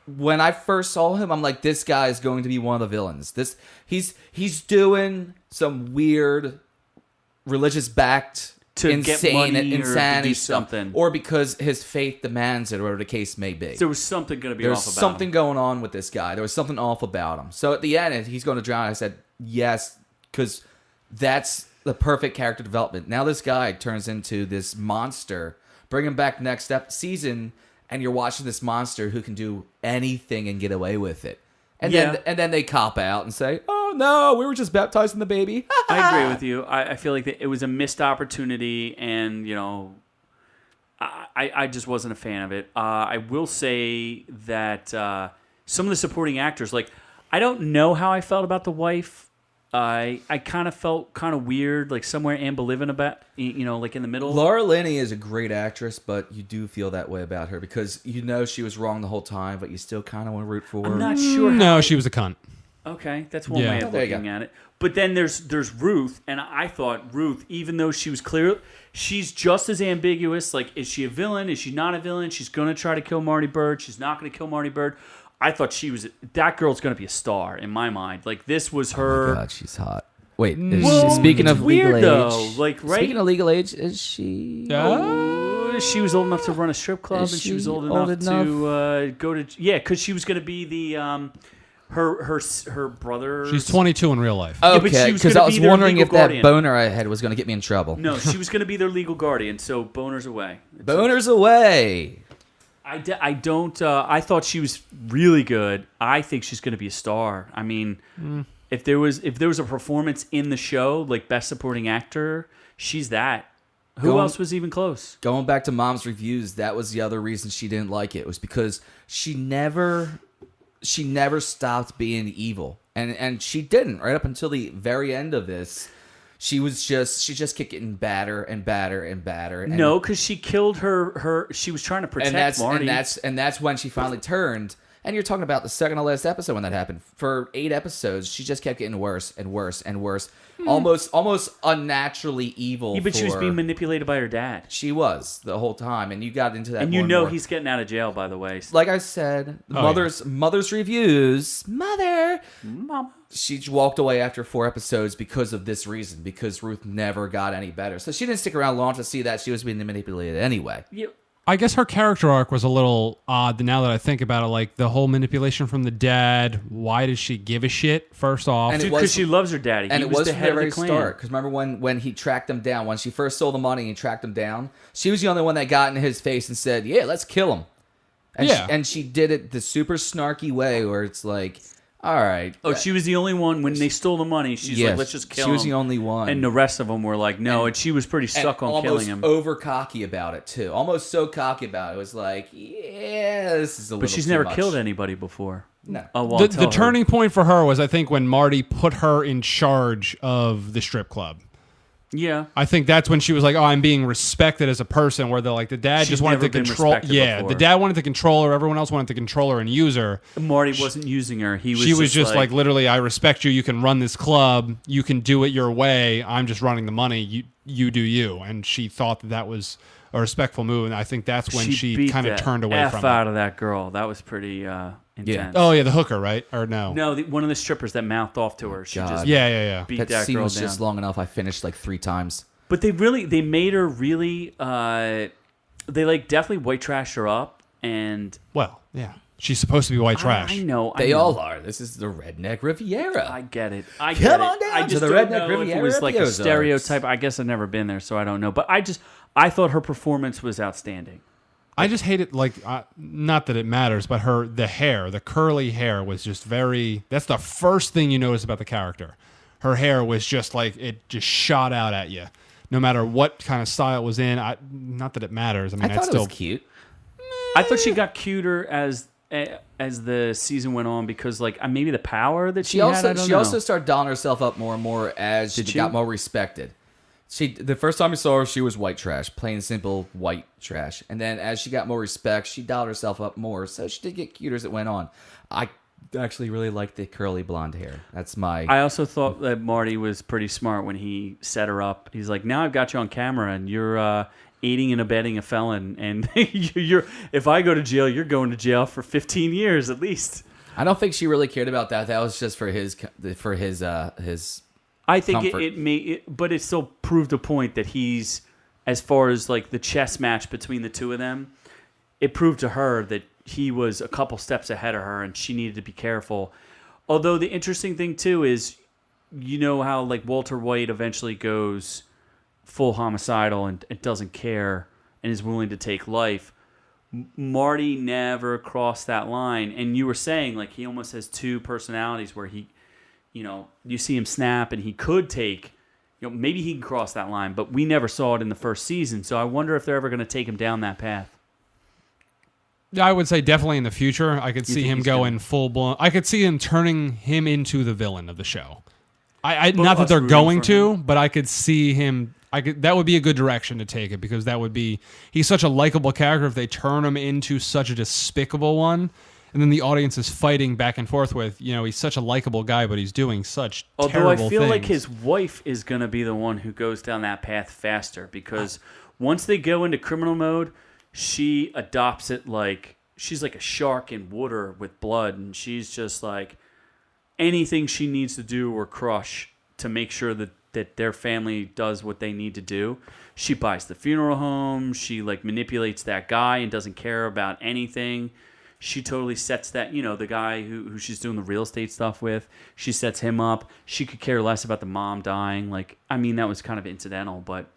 when I first saw him, I'm like, this guy is going to be one of the villains. He's doing some weird religious backed To get money or to insanity do stuff, something. or because his faith demands it, or whatever the case may be. There was something going to be There's off about something him. going on with this guy. There was something off about him. So at the end, he's going to drown. I said, yes, because that's the perfect character development. Now this guy turns into this monster. Bring him back next season, and you're watching this monster who can do anything and get away with it. And then they cop out and say, oh, no, we were just baptizing the baby. I agree with you. I feel like it was a missed opportunity, and I just wasn't a fan of it. I will say that some of the supporting actors, like I don't know how I felt about the wife. I kind of felt kind of weird, like somewhere ambivalent about, like in the middle. Laura Linney is a great actress, but you do feel that way about her because she was wrong the whole time, but you still kind of want to root for her. I'm not sure. No, she was a cunt. Okay, that's one Yeah. way of There you looking go. at it. But then there's Ruth, and I thought Ruth, even though she was clear, she's just as ambiguous. Like, is she a villain? Is she not a villain? She's going to try to kill Marty Byrde. She's not going to kill Marty Byrde. I thought that girl's going to be a star in my mind. Like, this was her. Oh my God, she's hot. Wait, Well, speaking it's of legal weird, age, though. Like, right? Speaking of legal age, is she? She was old enough to run a strip club, Is and she was she old old enough to go to because she was going to be the her brother. She's 22 in real life. but she Okay, was because gonna I be was their wondering legal if that guardian. boner I had was going to get me in trouble. No, she was going to be their legal guardian. So boners away. Boners away. I don't. I thought she was really good. I think she's going to be a star. I mean, if there was a performance in the show like best supporting actor, she's that. Who else was even close? Going back to Mom's reviews, that was the other reason she didn't like it. Was because she never stopped being evil, and she didn't right up until the very end of this. She just kept getting badder and badder and badder. And, No, because she killed her. She was trying to protect Marty. And that's when she finally turned. And you're talking about the second to last episode when that happened. For 8 episodes, she just kept getting worse and worse and worse. Almost unnaturally evil. Yeah, but she was being manipulated by her dad. She was the whole time, and you got into that. And more more. he's getting out of jail, by the way. Like I said, mother's reviews. Mama. She walked away after 4 episodes because of this reason. Because Ruth never got any better, so she didn't stick around long to see that she was being manipulated anyway. Yeah. I guess her character arc was a little odd now that I think about it. Like the whole manipulation from the dad. Why does she give a shit? First off, Because she loves her daddy. And he it was the from head the very of the clan. start. Because remember when he tracked them down, when she first stole the money and he tracked them down, she was the only one that got in his face and said, "Yeah, let's kill him." And she did it the super snarky way where it's like, all right. Oh, she was the only one when they stole the money. She's like, let's just kill him. She was the only one. And the rest of them were like, no. And she was pretty stuck on killing him. Almost over cocky about it, too. Almost so cocky about it. It was like, yeah, this is a little But she's too never much. killed anybody before. No. Oh, well, the turning point for her was, I think, when Marty put her in charge of the strip club. Yeah. I think that's when she was like, "Oh, I'm being respected as a person." Where the dad She's just wanted never to been control. respected Yeah, before. the dad wanted to control her. Everyone else wanted to control her and use her. Marty wasn't using her. She was just like, literally, I respect you. You can run this club. You can do it your way. I'm just running the money. You do you. And she thought that was a respectful move. And I think that's when she kind of turned away from out it. of that girl. That was pretty intense. Oh, yeah, the hooker, right? Or no? No, one of the strippers that mouthed off to her. She God. just Yeah. beat That that scene girl was down. just long enough. I finished like 3 times. But they made her really, they definitely white trashed her up. And Well, yeah. She's supposed to be white trash. I know. They all are. This is the Redneck Riviera. I get it. Come on down I to just the don't Redneck know if Riviera it was like a Ozarks. stereotype. I guess I've never been there, so I don't know. But I thought her performance was outstanding. I just hate it. Not that it matters, but the curly hair was just very. That's the first thing you notice about the character. Her hair was just like it just shot out at you, no matter what kind of style it was in. Not that it matters. I mean, I thought still it was cute. I thought she got cuter as the season went on because maybe the power that she had. I don't know. also started dolling herself up more and more as she got more respected. The first time we saw her, she was white trash, plain and simple white trash. And then as she got more respect, she dolled herself up more. So she did get cuter as it went on. I actually really liked the curly blonde hair. That's my... I also thought that Marty was pretty smart when he set her up. He's like, now I've got you on camera and you're aiding and abetting a felon. And if I go to jail, you're going to jail for 15 years at least. I don't think she really cared about that. That was just for his I think comfort. but it still proved a point that he's, as far as the chess match between the two of them, it proved to her that he was a couple steps ahead of her and she needed to be careful. Although the interesting thing too is, you know how Walter White eventually goes full homicidal and doesn't care and is willing to take life. Marty never crossed that line. And you were saying he almost has 2 personalities where he, you see him snap and he could take, maybe he can cross that line, but we never saw it in the first season. So I wonder if they're ever going to take him down that path. I would say definitely in the future. I could see think him he's going full blown. I could see him turning him into the villain of the show. Not that they're going to, but I could see him. That would be a good direction to take it because that would be. He's such a likable character. If they turn him into such a despicable one, and then the audience is fighting back and forth with, he's such a likable guy, but he's doing such terrible things. Although I feel like his wife is going to be the one who goes down that path faster because once they go into criminal mode, she adopts it she's like a shark in water with blood, and she's just anything she needs to do or crush to make sure that their family does what they need to do. She buys the funeral home. She manipulates that guy and doesn't care about anything. She totally sets that, the guy who she's doing the real estate stuff with, she sets him up. She could care less about the mom dying. That was kind of incidental, but,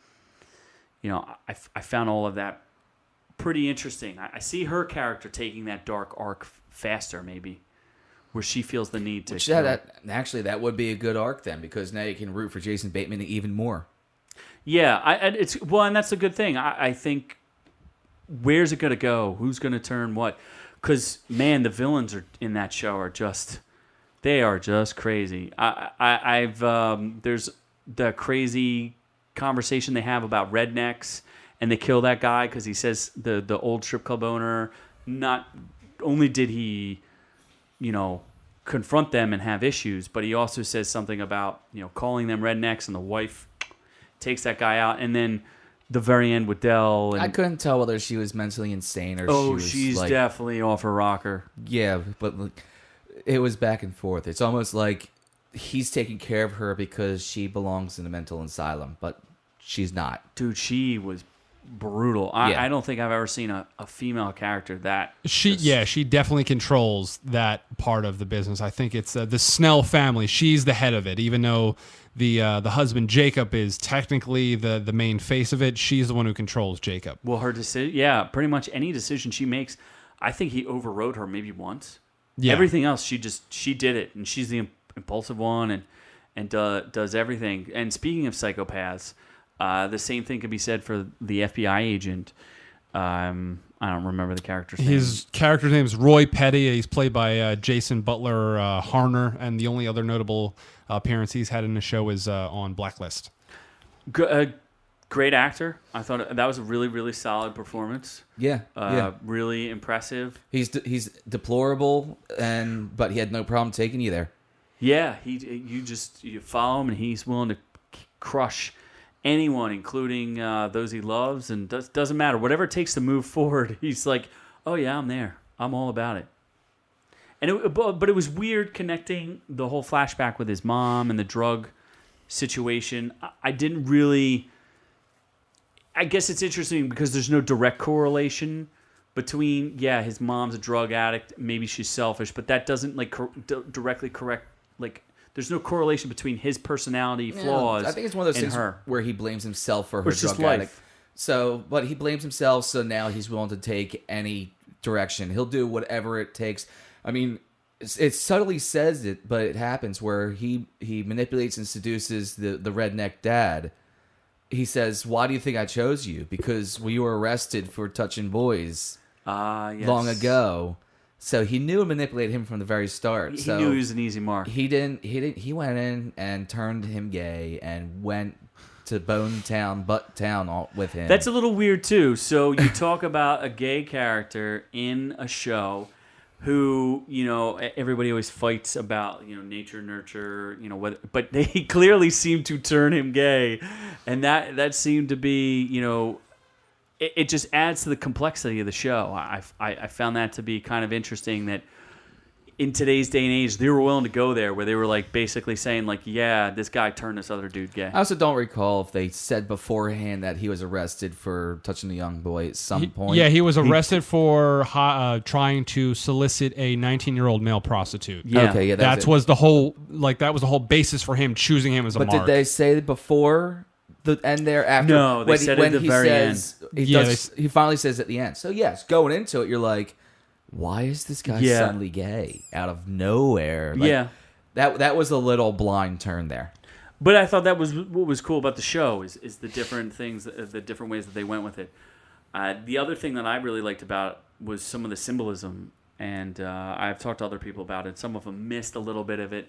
I found all of that pretty interesting. I see her character taking that dark arc faster, maybe, where she feels the need to. Which that would be a good arc then, because now you can root for Jason Bateman even more. Yeah, and that's a good thing. I think, where's it going to go? Who's going to turn what? Because man, the villains in that show are just crazy. There's the crazy conversation they have about rednecks, and they kill that guy because he says the old strip club owner. Not only did he, confront them and have issues, but he also says something about calling them rednecks, and the wife takes that guy out, and then the very end with Dell. And, I couldn't tell whether she was mentally insane or she's definitely off her rocker. Yeah, but it was back and forth. It's almost like he's taking care of her because she belongs in a mental asylum, but she's not. Dude, she was brutal. I don't think I've ever seen a female character that. She definitely controls that part of the business. I think it's the Snell family. She's the head of it, even though the husband Jacob is technically the main face of it. She's the one who controls Jacob. Well, her decision, pretty much any decision she makes, I think he overrode her maybe once. Yeah. Everything else, she did it, and she's the impulsive one, and does everything. And speaking of psychopaths, the same thing could be said for the FBI agent. I don't remember the character's name. His character's name is Roy Petty. He's played by Jason Butler Harner, and the only other notable appearance he's had in the show is on Blacklist. Great actor. I thought that was a really, really solid performance. Yeah, really impressive. He's deplorable, but he had no problem taking you there. Yeah, you follow him, and he's willing to crush anyone, including those he loves, and doesn't matter. Whatever it takes to move forward, he's like, oh yeah, I'm there. I'm all about it. And but it was weird connecting the whole flashback with his mom and the drug situation. I didn't really. I guess it's interesting because there's no direct correlation between his mom's a drug addict, maybe she's selfish, but that doesn't directly correct there's no correlation between his personality flaws. I think it's one of those things where he blames himself for her drug addict. So, but he blames himself, so now he's willing to take any direction. He'll do whatever it takes. I mean, it subtly says it, but it happens where he manipulates and seduces the redneck dad. He says, "Why do you think I chose you? Because you were arrested for touching boys long ago." So he knew and manipulated him from the very start. He knew he was an easy mark. He didn't. He went in and turned him gay and went to Bone Town, Butt Town with him. That's a little weird too. So you talk about a gay character in a show who, everybody always fights about, nature, nurture, whether, but they clearly seem to turn him gay, and that seemed to be, it just adds to the complexity of the show. I found that to be kind of interesting that in today's day and age, they were willing to go there where they were basically saying this guy turned this other dude gay. I also don't recall if they said beforehand that he was arrested for touching a young boy at some point. Yeah, he was arrested for trying to solicit a 19-year-old male prostitute. Yeah. Okay, yeah, that was the whole basis for him choosing him as a mark. But did they say before the end there after? No, they said at the very end. He finally says at the end. So yes, going into it, you're like, why is this guy suddenly gay out of nowhere? That was a little blind turn there. But I thought that was what was cool about the show is the different things, the different ways that they went with it. The other thing that I really liked about it was some of the symbolism, and I've talked to other people about it. Some of them missed a little bit of it.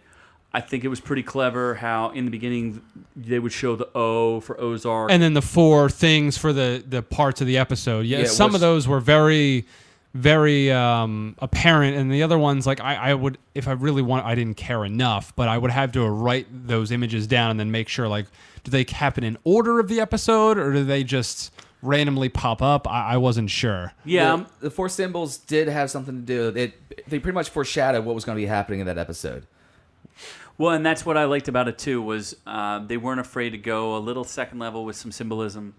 I think it was pretty clever how in the beginning they would show the O for Ozark. And then the 4 things for the parts of the episode. Some of those were very, very apparent. And the other ones, I would, if I really want, I didn't care enough, but I would have to write those images down and then make sure, do they happen in order of the episode or do they just randomly pop up? I wasn't sure. Yeah. The 4 symbols did have something to do. They pretty much foreshadowed what was going to be happening in that episode. Well, and that's what I liked about it, too, was they weren't afraid to go a little second level with some symbolism.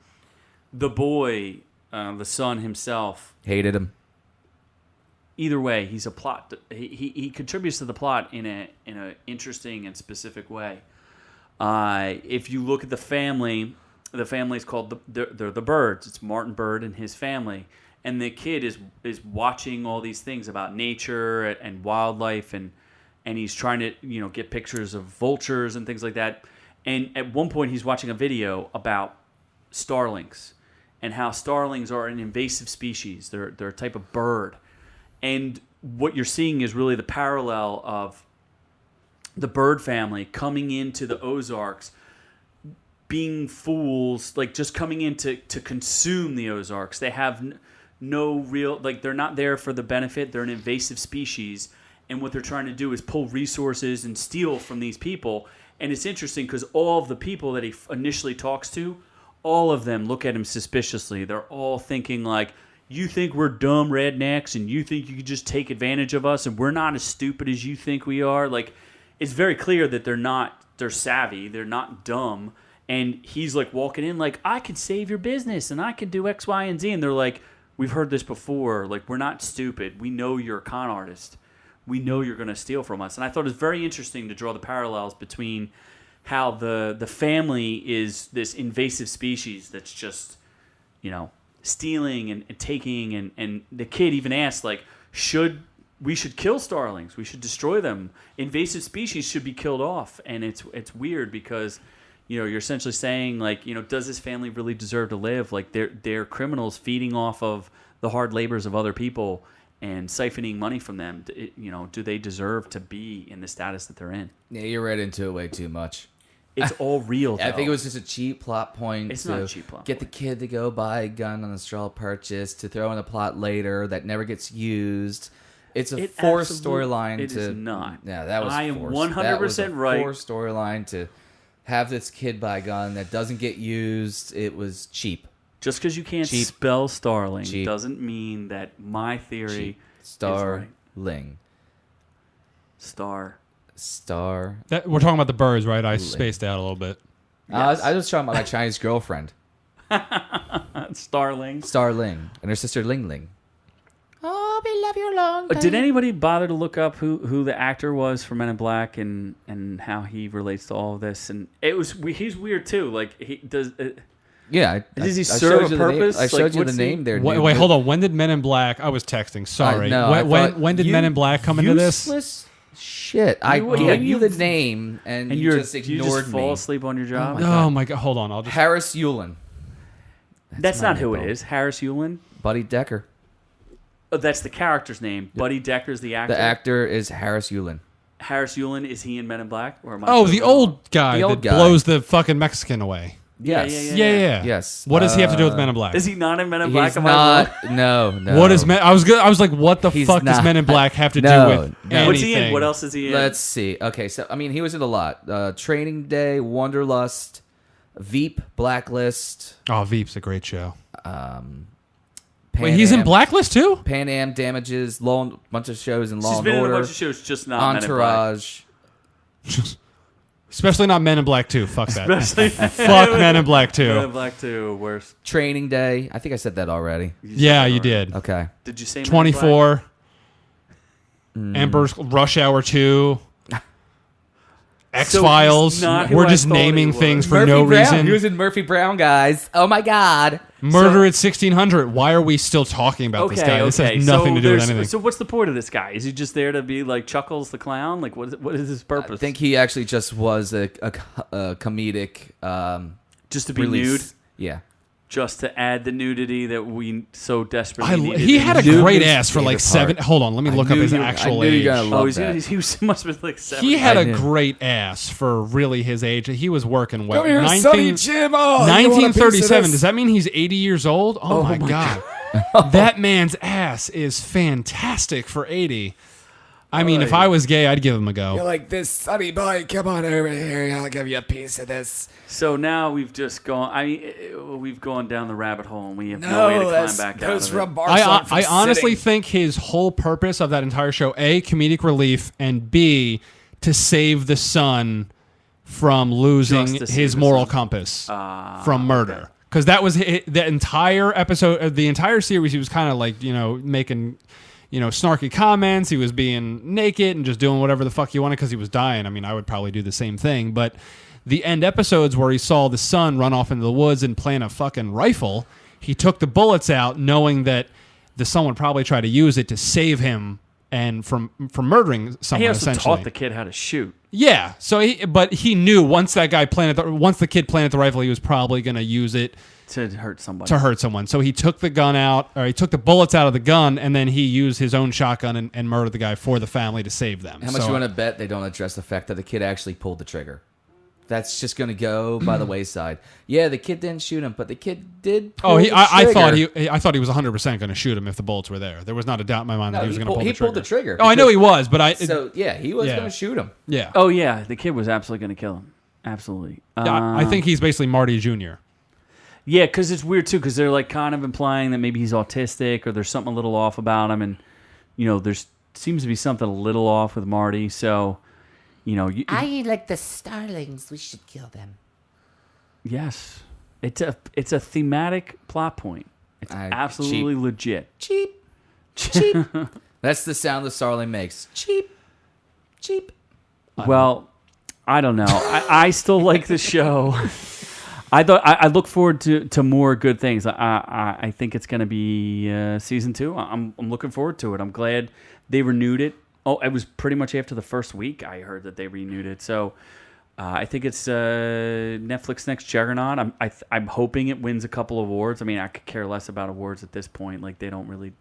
The boy, the son himself... hated him. Either way, he's a plot. He contributes to the plot in a interesting and specific way. If you look at the family's called they're the Birds. It's Martin Bird and his family. and the kid is watching all these things about nature and wildlife, and he's trying to get pictures of vultures and things like that. And at one point, he's watching a video about starlings and how starlings are an invasive species. They're a type of bird, and what you're seeing is really the parallel of the bird family coming into the Ozarks, being fools, like just coming in to consume the Ozarks. They have no real, like they're not there for the benefit. They're an invasive species, and what they're trying to do is pull resources and steal from these people. And it's interesting because all of the people that he initially talks to, all of them look at him suspiciously. They're all thinking like, you think we're dumb rednecks and you think you could just take advantage of us and we're not as stupid as you think we are. Like, it's very clear that they're savvy, they're not dumb. And he's like walking in like, I could save your business and I could do X, Y, and Z. And they're like, we've heard this before. Like, we're not stupid. We know you're a con artist. We know you're going to steal from us. And I thought it was very interesting to draw the parallels between how the family is this invasive species that's just, stealing and taking. And the kid even asked, like, we should kill starlings. We should destroy them. Invasive species should be killed off. And it's weird because, you're essentially saying, like, does this family really deserve to live? Like, they're criminals feeding off of the hard labors of other people and siphoning money from them. Do they deserve to be in the status that they're in? Yeah, you read into it way too much. It's all real, though. I think it was just a cheap plot point. It's not a cheap plot get point. The kid to go buy a gun on a straw purchase to throw in a plot later that never gets used. It's a forced storyline. It is not. Yeah, that was. I am forced. 100% right. Forced storyline to have this kid buy a gun that doesn't get used. It was cheap. Just because you can't spell starling doesn't mean that my theory Starling. Star. We're talking about the birds, right? I spaced out a little bit. Yes. I was talking about my Chinese girlfriend. Starling. And her sister Ling Ling. Oh, we love you long time. Did anybody bother to look up who the actor was for Men in Black and how he relates to all of this? And he's weird too. Like he does. Yeah. Does he serve a purpose? I showed you the name there. Wait, hold on. When did Men in Black? I was texting. Sorry. When did Men in Black come into this? Useless shit. I gave you the name and you just ignored you just fall me. asleep on your job. Oh my god! Hold on. Harris Yulin. That's not who it is. Harris Yulin. Buddy Decker. Oh, that's the character's name. Buddy Decker is the actor. The actor is Harris Yulin. Harris Yulin, is he in Men in Black? Or am I the old guy that blows the fucking Mexican away. Yes. Yeah. Yes. What does he have to do with Men in Black? Is he not in Men in Black? He's not. No. What is I was like, what the fuck does Men in Black have to do with anything? What's he in? What else is he in? Let's see. Okay, so he was in a lot. Training Day, Wanderlust, Veep, Blacklist. Oh, Veep's a great show. Wait, he's in Blacklist too? Pan Am, Damages, bunch of shows in Law She's and been Order. in a bunch of shows, just not Entourage. Men in Black. Especially not Men in Black 2. Fuck that. Fuck Men in Black 2. Men in Black 2, worse. Training Day. I think I said that already. You did. Okay. Did you say 24. Emperor's Rush Hour 2. X-Files. We're just naming things for no reason. He was in Murphy Brown, guys. Oh my God. Murder at 1600. Why are we still talking about this guy? This has nothing to do with anything. So what's the point of this guy? Is he just there to be like Chuckles the Clown? Like what is his purpose? I think he actually just was a comedic just to be release. nude? Yeah. Just to add the nudity that we so desperately needed. He had a great ass for like 7. Hold on, let me look up his actual age. He must have been like 7. He had a great ass for really his age. He was working well. Come here, Sonny Jim. 1937. Does that mean he's 80 years old? Oh my God. That man's ass is fantastic for 80. I mean, if I was gay, I'd give him a go. You're like, this Sonny boy, come on over here. I'll give you a piece of this. So now we've just gone. We've gone down the rabbit hole, and we have no way to climb back out of it. I honestly think his whole purpose of that entire show, A, comedic relief, and B, to save the son from losing his moral compass from murder. Because that was the entire episode, the entire series. He was kind of like, making snarky comments. He was being naked and just doing whatever the fuck he wanted because he was dying. I mean, I would probably do the same thing. But the end episodes where he saw the son run off into the woods and plant a fucking rifle, he took the bullets out knowing that the son would probably try to use it to save him and from murdering someone. He also essentially taught the kid how to shoot. Yeah. So, but he knew once the kid planted the rifle, he was probably going to use it To hurt somebody. to hurt someone. So he took the gun out, or he took the bullets out of the gun, and then he used his own shotgun and murdered the guy for the family to save them. How much you want to bet they don't address the fact that the kid actually pulled the trigger? That's just going to go by the wayside. Yeah, the kid didn't shoot him, but the kid did. Pull the I trigger. thought he was 100% going to shoot him if the bullets were there. There was not a doubt in my mind that he was going to pull the trigger. He pulled the trigger. Oh, I know he was, but he was going to shoot him. yeah. Oh, yeah. The kid was absolutely going to kill him. Absolutely. I think he's basically Marty Jr. Yeah, because it's weird, too, because they're like kind of implying that maybe he's autistic or there's something a little off about him. And, there's seems to be something a little off with Marty. So, I like the starlings. We should kill them. yes. It's a thematic plot point. It's absolutely legit. Cheap. That's the sound the starling makes. Cheap. Well, I don't know. I still like the show. I look forward to more good things. I think it's going to be season 2. I'm looking forward to it. I'm glad they renewed it. Oh, it was pretty much after the first week I heard that they renewed it. So I think it's Netflix next juggernaut. I'm hoping it wins a couple awards. I mean, I could care less about awards at this point. Like, they don't really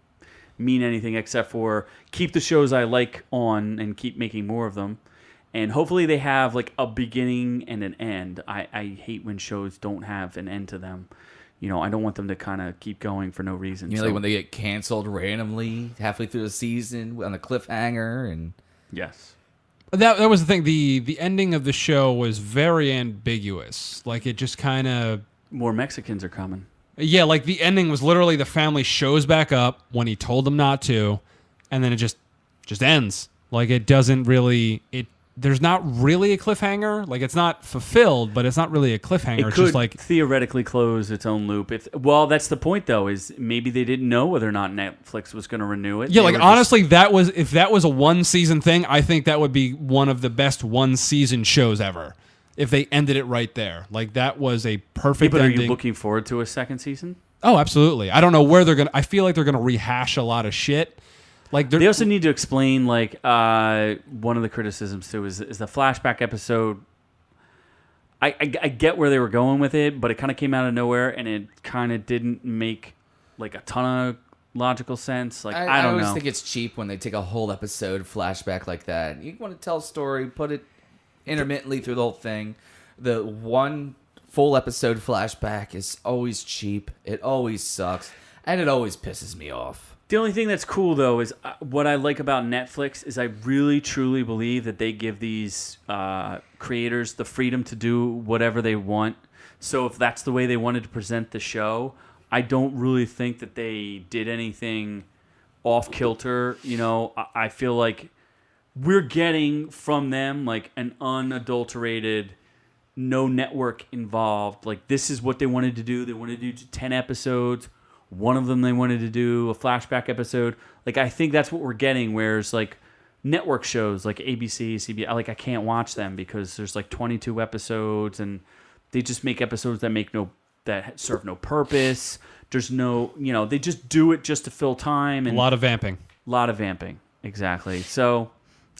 mean anything except for keep the shows I like on and keep making more of them. And hopefully they have like a beginning and an end. I hate when shows don't have an end to them. I don't want them to kind of keep going for no reason. Like when they get canceled randomly halfway through the season on a cliffhanger and yes. That was the thing. The ending of the show was very ambiguous. Like, it just kind of... More Mexicans are coming. Yeah, like the ending was literally the family shows back up when he told them not to, and then it just ends. Like, it doesn't really... There's not really a cliffhanger. Like, it's not fulfilled, but it's not really a cliffhanger. It It's could just like theoretically close its own loop. Well, that's the point, though, is maybe they didn't know whether or not Netflix was going to renew it. yeah, They like were honestly, if that was a 1-season thing, I think that would be one of the best 1-season shows ever. If they ended it right there, like that was a perfect but are ending. you looking forward to a second season? Oh, absolutely. I don't know where they're gonna. I feel like they're gonna rehash a lot of shit. Like They also need to explain, like, one of the criticisms, too, is the flashback episode. I get where they were going with it, but it kind of came out of nowhere, and it kind of didn't make, like, a ton of logical sense. Like, I don't know. I always think it's cheap when they take a whole episode flashback like that. You want to tell a story, put it intermittently through the whole thing. The one full episode flashback is always cheap. It always sucks, and it always pisses me off. The only thing that's cool, though, is what I like about Netflix is I really, truly believe that they give these creators the freedom to do whatever they want. So if that's the way they wanted to present the show, I don't really think that they did anything off-kilter. I feel like we're getting from them, like, an unadulterated, no network involved. Like, this is what they wanted to do. They wanted to do 10 episodes. One of them they wanted to do a flashback episode. Like, I think that's what we're getting, whereas, like, network shows like ABC, CBS, like, I can't watch them because there's, like, 22 episodes, and they just make episodes that serve no purpose. There's no, they just do it just to fill time. And a lot of vamping. Exactly. So,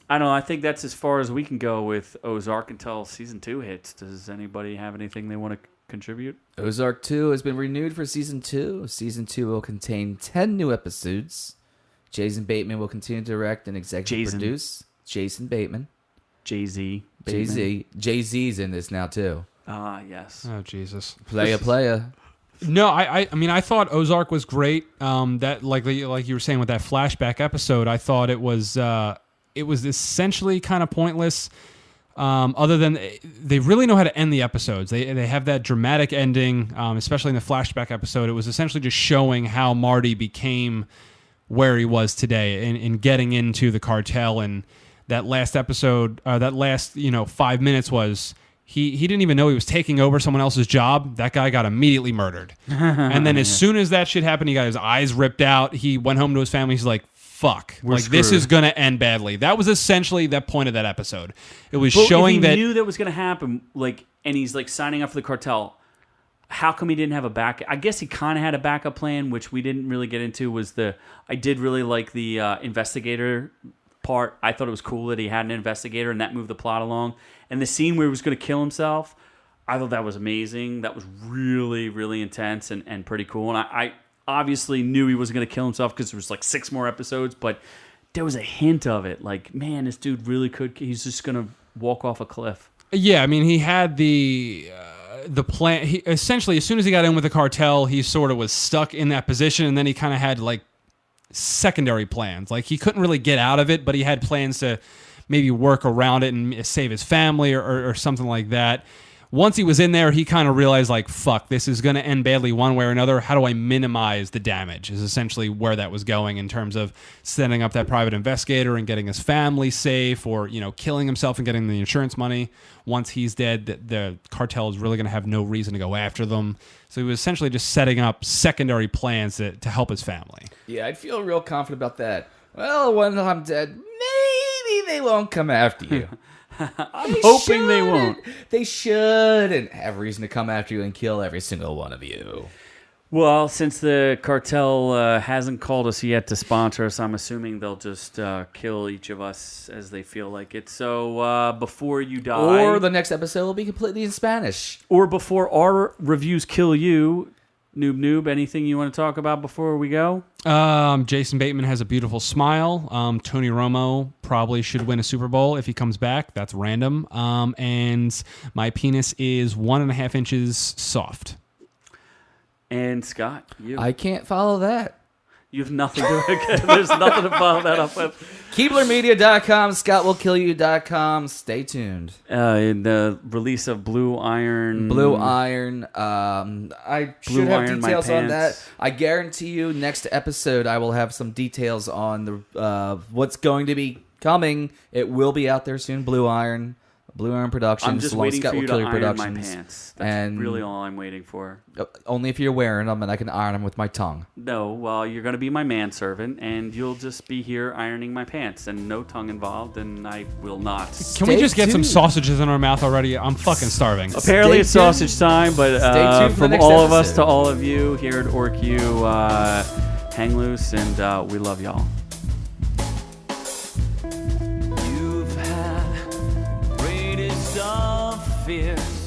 I don't know. I think that's as far as we can go with Ozark until season 2 hits. Does anybody have anything they want to contribute? Ozark 2 has been renewed for Season 2. Season 2 will contain 10 new episodes. Jason Bateman will continue to direct and executive produce. Jason Bateman. Jay-Z. Jay-Z's in this now, too. Ah, yes. Oh, Jesus. Playa. No, I mean, I thought Ozark was great. That like you were saying with that flashback episode, I thought it was essentially kind of pointless. Other than they really know how to end the episodes. They have that dramatic ending, especially in the flashback episode. It was essentially just showing how Marty became where he was today in getting into the cartel. And that last episode, that last 5 minutes was he didn't even know he was taking over someone else's job. That guy got immediately murdered. And then as soon as that shit happened, he got his eyes ripped out. He went home to his family. He's like, fuck. This is going to end badly. That was essentially the point of that episode. It was showing that... If he knew that was going to happen, and he's, signing up for the cartel, how come he didn't have a back? I guess he kind of had a backup plan, which we didn't really get into. I did really like the investigator part. I thought it was cool that he had an investigator, and that moved the plot along. And the scene where he was going to kill himself, I thought that was amazing. That was really, really intense and pretty cool. And I obviously knew he was going to kill himself because there was like 6 more episodes, but there was a hint of it. Like, man, this dude really could. He's just going to walk off a cliff. Yeah, I mean, he had the plan. He essentially, as soon as he got in with the cartel, he sort of was stuck in that position, and then he kind of had like secondary plans. Like, he couldn't really get out of it, but he had plans to maybe work around it and save his family or something like that. Once he was in there, he kind of realized, like, fuck, this is going to end badly one way or another. How do I minimize the damage is essentially where that was going in terms of setting up that private investigator and getting his family safe, or, you know, killing himself and getting the insurance money. Once he's dead, the cartel is really going to have no reason to go after them. So he was essentially just setting up secondary plans to help his family. Yeah, I'd feel real confident about that. Well, when I'm dead, maybe they won't come after you. I'm hoping they won't. They shouldn't have reason to come after you and kill every single one of you. Well, since the cartel hasn't called us yet to sponsor us, I'm assuming they'll just kill each of us as they feel like it. So before you die... Or the next episode will be completely in Spanish. Or before our reviews kill you, Noob-Noob, anything you want to talk about before we go? Jason Bateman has a beautiful smile. Tony Romo probably should win a Super Bowl if he comes back. That's random. And my penis is 1.5 inches soft. And Scott, you. I can't follow that. You have nothing to... There's nothing to follow that up with. KeeblerMedia.com, ScottWillKillYou.com. Stay tuned. In the release of Blue Iron... Blue Iron. I should have Iron, details My on that. Pants. I guarantee you next episode I will have some details on the what's going to be coming. It will be out there soon. Blue Iron Productions. I'm just along waiting Scott for you Will to Kill You iron my Productions. pants. That's And- really all I'm waiting for. Only if you're wearing them, and I can iron them with my tongue. No, well, you're going to be my manservant, and you'll just be here ironing my pants, and no tongue involved, and I will not. Can we Stay just get some tuned. sausages in our mouth already? I'm fucking starving. Apparently it's Stay tuned. sausage time, but Stay tuned for the from next all of us episode. to all of you here at OrkU, hang loose, and we love y'all. You've had greatest of fears.